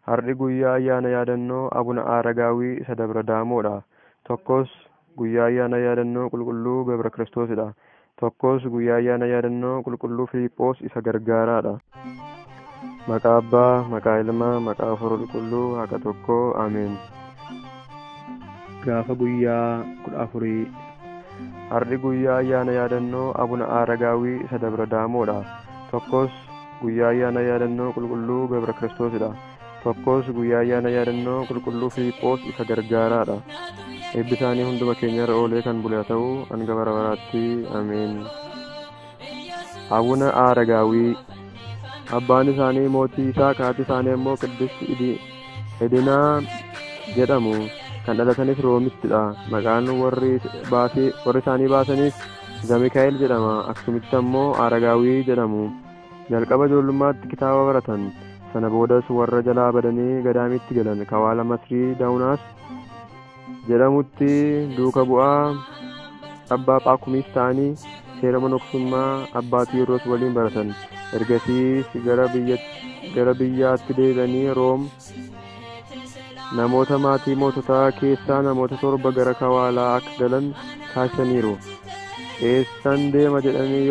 Har'i guyyaa ayyaana yaadannoo Abuna Aaragaawwii isa Dabra Daamoodha. Tokkos guyyaa ayyaana yaadannoo Qulqulluu Gabre Kiristoosidha. Tokkos guyyaa ayyaana yaadannoo Qulqulluu Filiiphoos isa Gargaaraadha. Maqaa Abbaa, maqaa Ilmaa, maqaa Hafuura Qulqulluu Waaqa tokkoo. Ameen. Gaafa guyyaa 14 har'i guyyaa ayyaana yaadannoo Abuna Aaragaawwii isa Dabra Daamoodha. Tokkos guyyaa ayyaana yaadannoo Qulqulluu Gabre Kiristoosidha. Tokkos guyyaa ayyaana yaadannoo Qulqulluu Filiiphoos isa Gargaaraadha. Eebbi isaanii hunduma keenya irra oolee kan bule haa ta'u hanga bara baraatti. Ameen. Abuna Aaragaawwii. Abbaan isaanii mootii isaa, haati isaanii immoo Qiddist Edinaa jedhamu. Kan dhalatanis Roomittidha. Maqaan warri isaanii baasaniif Zamikaa'el jedhama. Aksumitti ammoo Aaragaawwii jedhamu. Jalqaba ijoollummaatti kitaaba baratan. Sana boodas warra jalaa badanii gadaamitti galan. Kawaala Masrii Daawunaas jedhamutti duuka bu'aa abbaa Phaakumiis ta'anii seera monoksummaa abbaa Tiyoodros waliin baratan. Ergasiis gara biyyaatti deebi'anii Room namoota maatii moototaa keessaa namoota 7 gara Kawaalaa akka galan taasisaniiru. Eessan deema jedhanii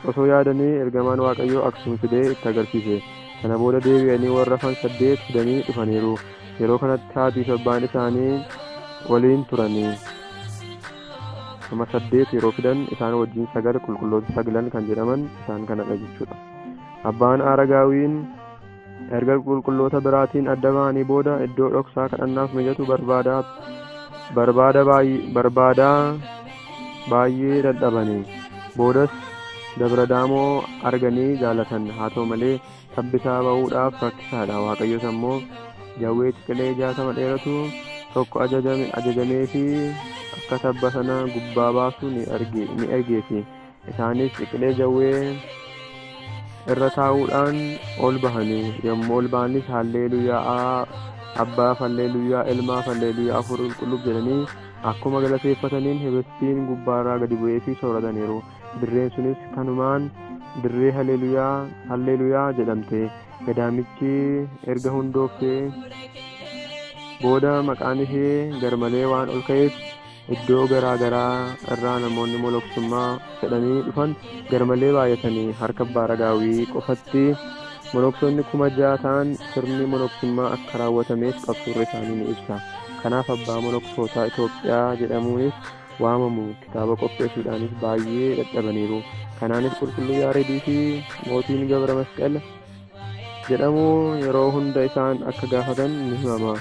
osoo yaadanii ergamaan Waaqayyoo Aksum fidee itti agarsiise. Sana booda deebi'anii warra hafan 8 fidanii dhufaniiru. Yeroo kanatti haatii fi abbaan isaanii waliin turanii. Nama 8 yeroo fidan isaan wajjin 9 qulqulloota 9 kan jedhaman isaan kanadha jechuudha. Abbaan Aaragaawwiin erga qulqulloota biraatiin adda ba'anii booda iddoo dhoksaa kadhannaaf mijatu barbaadaa baay'ee dadhabanii. Boodas Dabra Daamoo arganii jaalatan. Haa ta'u malee tabbisaa ba'uudhaaf rakkisaadha. Waaqayyos ammoo jawwee xiqilee 60 dheeratu tokko ajajamee fi akka tabba sana gubbaa baasu ni ergeefi. Isaanis xiqilee jawwee irra taa'uudhaan ol bahanii. Yommuu ol bahanis halleeluuyaa Abbaaf, halleeluuyaa Ilmaaf, halleeluuyaa Hafuura Qulqulluuf jedhanii akkuma galateeffataniin hibistiin gubbaarraa gadi bu'ee fi soorataniiru. Dirreen sunis kanumaan dirree halleeluuyaa jedhamte. Gadaamichi erga hundooftee booda maqaan ishee garmalee waan ol ka'eef iddoo garaa garaa irraa namoonni monoksummaa fedhanii dhufan garmalee baay'atanii. Harka Abbaa Aaragaawwii qofatti monoksonni 6,000 ta'an. Sirni monoksummaa akka raawwatameef qabsuurri isaanii ni ibsa. Kanaaf abbaa monoksotaa Itoophiyaa jedhamuunis waamamu. Kitaaba qopheessuudhaanis baay'ee dadhabaniiru. Kanaanis Qulqulluu Yaareedii fi mootiin Gabra Masqal jedhamu yeroo hunda isaan akka gaafatan ni himama.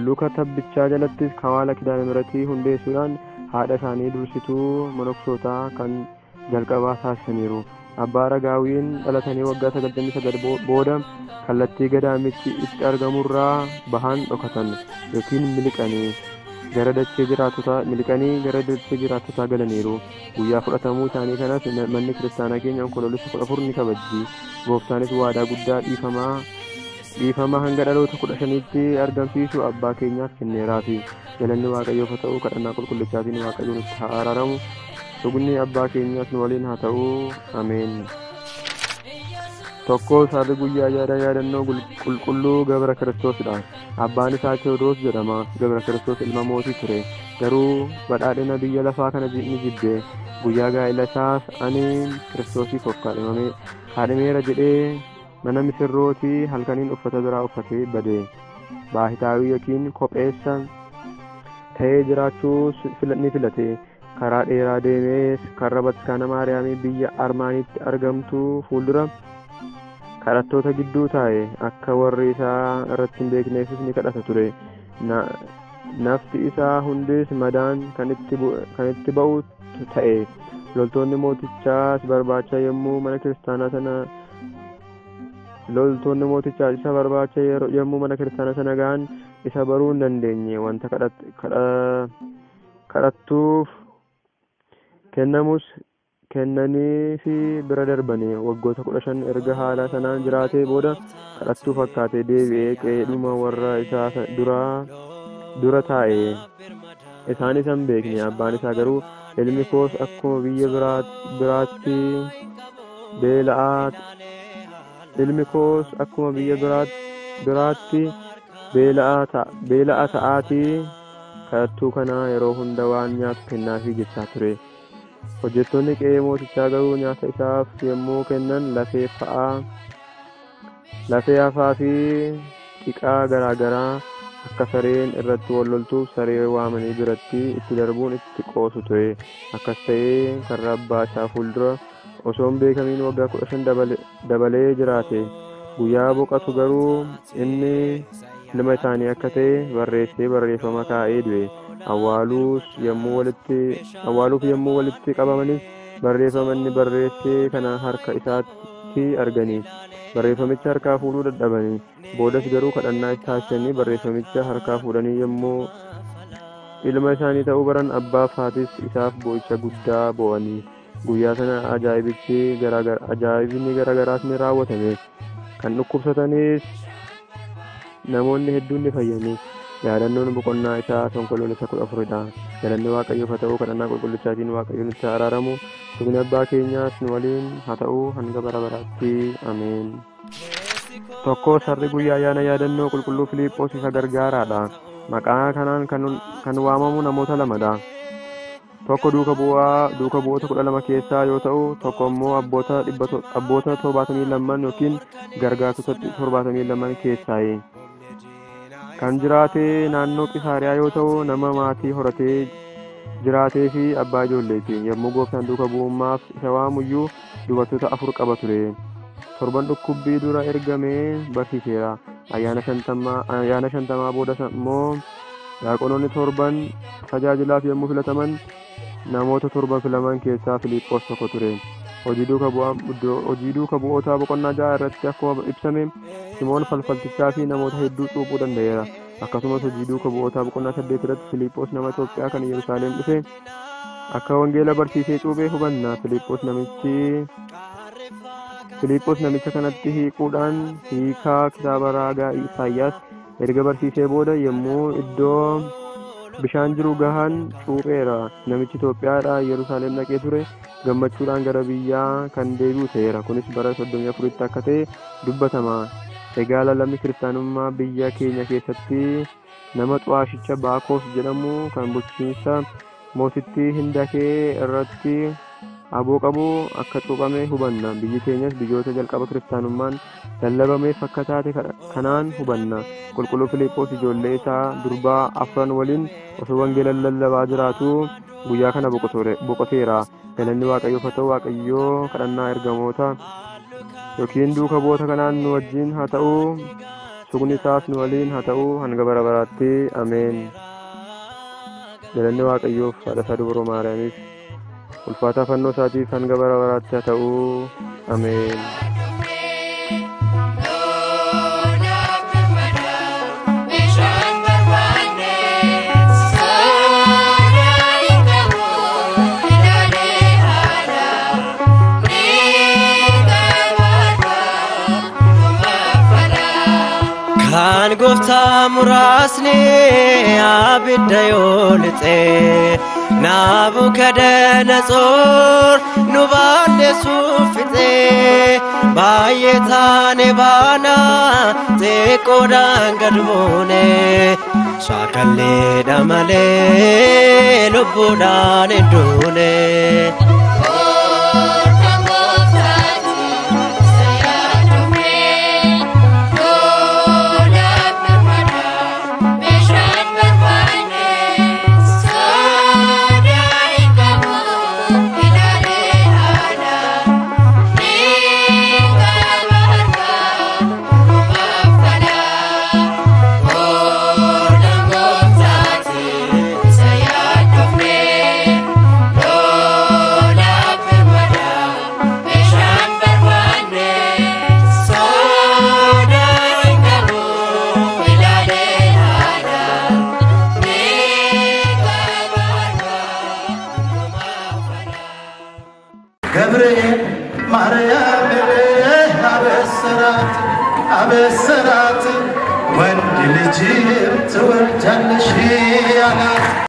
Luka tabbichaa jalattis Kawaala Kidaana Miratii hundeessuudhaan haadha isaanii dursituu monoksotaa kan jalqabaa taasisaniiru. Abbaa Aaragaawwiin dhalatanii waggaa 99 booda kallattii gadaamichi itti argamurraa bahan dhokatan yookiin miliqanii gara dachee jiraattotaa galaniiru. Guyyaa fudhatamuu isaanii kanas manni kiristaanaa keenya onkoloolessa 14 ni kabajji. Gooftaanis waadaa guddaa dhiifama hanga dhaloota 15tti argamsiisu abbaa keenyaaf kenneeraafi. Galanni Waaqayyoof haa ta'u, kadhannaa qulqullichaatiin Waaqayyoon itti haa araaramu. Dhugni abbaa keenyaas nu waliin haa ta'u. Ameen. Tokkos har'i guyyaa yaadannoo Qulqulluu Gabre Kiristoosidha. Abbaan isaa Tewoodiroos jedhama. Gabre Kiristoos ilma mootii ture. Garuu badhaadhina biyya lafaa kana ni jibbe. Guyyaa gaa'ela isaas ani Kiristoosiif of kaadhimeera jedhee mana misirrootii halkaniin uffata biraa uffatee bade. Baahitaawii yookiin kopheessa ta'ee jiraachuu ni filate. Karaa dheeraa deemees karra Bataskaana Maariyaamii biyya Armaanitti argamtu fuuldura kadhattoota gidduu taa'e. Akka warri isaa irratti hin beekneefis ni kadhata ture. Nafti isaa hundis madaan kan itti ba'u ta'e. Loltoonni mootichaas barbaacha yommuu mana kiristaanaa sana ga'an isa baruu hin dandeenye. Wanta kadhattuuf kennamus kennanii fi bira darbanii. Waggoota 15 erga haala sanaan jiraatee booda kadhattuu fakkaatee deebi'ee qe'eedhuma warra isaa dura taa'e. Isaanis hin beekne. Abbaan isaa garuu ilmi koos akkuma biyya biraatti beela'aa ilmi koos akkuma biyya biraatti beela'a ta'aatii kadhattuu kanaa yeroo hunda waan nyaatu kennaafii jechaa ture. Hojjettoonni qe'ee mootichaa garuu nyaata isaaf yommuu kennan lafee hafaa fi xiqqaa garaagaraa akka sareen irratti wal loltuuf saree waamanii biratti itti darbuun itti qoosu ture. Akkas ta'ee karra abbaa isaa fuuldura osoo hin beekamiin waggaa 15 dabalee jiraate. Guyyaa boqotu garuu inni ilma isaanii akka ta'e barreessee barreeffama kaa'ee du'e. Awwaaluuf yommuu walitti qabamanis barreeffama inni barreessee kana harka isaatti arganii barreeffamicha harkaa fuudhuu dadhabanii. Boodas garuu kadhannaa itti taasisanii barreeffamicha harkaa fuudhanii yommuu ilma isaanii ta'uu baran abbaa fi haatis isaaf boo'icha guddaa boo'anii. Guyyaa sana ajaa'ibni garaagaraas ni raawwatame. Kan dhukkubsatanis namoonni hedduun ni fayyanii. Yaadannoon boqonnaa isaa Onkoloolessa 14dha. Galanni Waaqayyoof haa ta'u, kadhannaa qulqullichaatiin Waaqayyoon nutti araaramu. Tuqni abbaa keenyaas nu waliin haa ta'u hanga bara baraatti. Ameen. Tokko sarri guyyaa ayyaana yaadannoo qulqulluu Filiiphoos isa gargaaraadha. Maqaa kanaan kan waamamu namoota lamadha. Tokko duuka bu'oota 12 keessaa yoo ta'u, tokko immoo abboota 72 yookiin gargaartota 72 keessaayi. Kan jiraate naannoo Qisaariyaa yoo ta'u, nama maatii horatee jiraatee fi abbaa ijoolleeti. Yommuu gooftaan duuka bu'ummaaf isa waamuyyuu dubartoota 4 qaba ture. 7 dhukkubbii dura ergamee barsiiseera. Ayyaana 50 booda immoo daaqonoonni 7 tajaajilaaf yommuu filataman namoota 7 filaman keessaa Filiiphoos tokko ture. Hojii duuka bu'ootaa boqonnaa 6 irratti akkuma ibsame Simoon falfaltichaa fi namoota hedduu cuuphuu danda'eera. Akkasumas hojii duuka bu'ootaa boqonnaa 8 irratti Filiiphoos nama Itoophiyaa kan Yerusaalem dhufe akka wangeela barsiisee cuuphee hubanna. Filiiphoos namicha kanatti hiikuudhaan hiikaa kitaaba raagaa Isaayyaas erga barsiisee booda yommuu iddoo bishaan jiru gahan cuupheera. Namichi Itoophiyaadhaa Yerusaalem dhaqee ture gammachuudhaan gara biyyaa kan deebi'u ta'eera. Kunis bara 34tti akka ta'e dubbatama. Egaa lammii kiristaanummaa biyya keenya keessatti nama xu'aashicha Baakoos jedhamu kan bulchiinsa mootitti Hindakee irratti aboo qabu akka cuuphame hubanna. Biyyi keenyas biyyoota jalqaba kiristaanummaan lallabameef akka taate kanaan hubanna. Qulqulluu Filiiphoos ijoollee isaa durbaa 4 waliin osoo wangeela lallabaa jiraatu guyyaa kana boqoteera. Galanni Waaqayyoof haa ta'u. Waaqayyoo kadhannaa ergamoota yookiin duuka bu'oota kanaan nu wajjin haa ta'u. Tuqni isaas nu waliin haa ta'u hanga bara baraatti. Ameen. Galanni Waaqayyoof haadha isaa dubroo Maariyaamiif ulfaataa fannoo isaatiif hanga bara baraatti haa ta'u. Ameen. Kan gooftaa muraasni abidda yoo lixee Nabukadnezar nu balleessuuf fixee baay'ee taane baana xiqqoodhaan gad buune shaakalleedha malee lubbuudhaan hin duune. Gabre Maariyaam abesserat wend ልጅ ትወልጃለሽ አላት።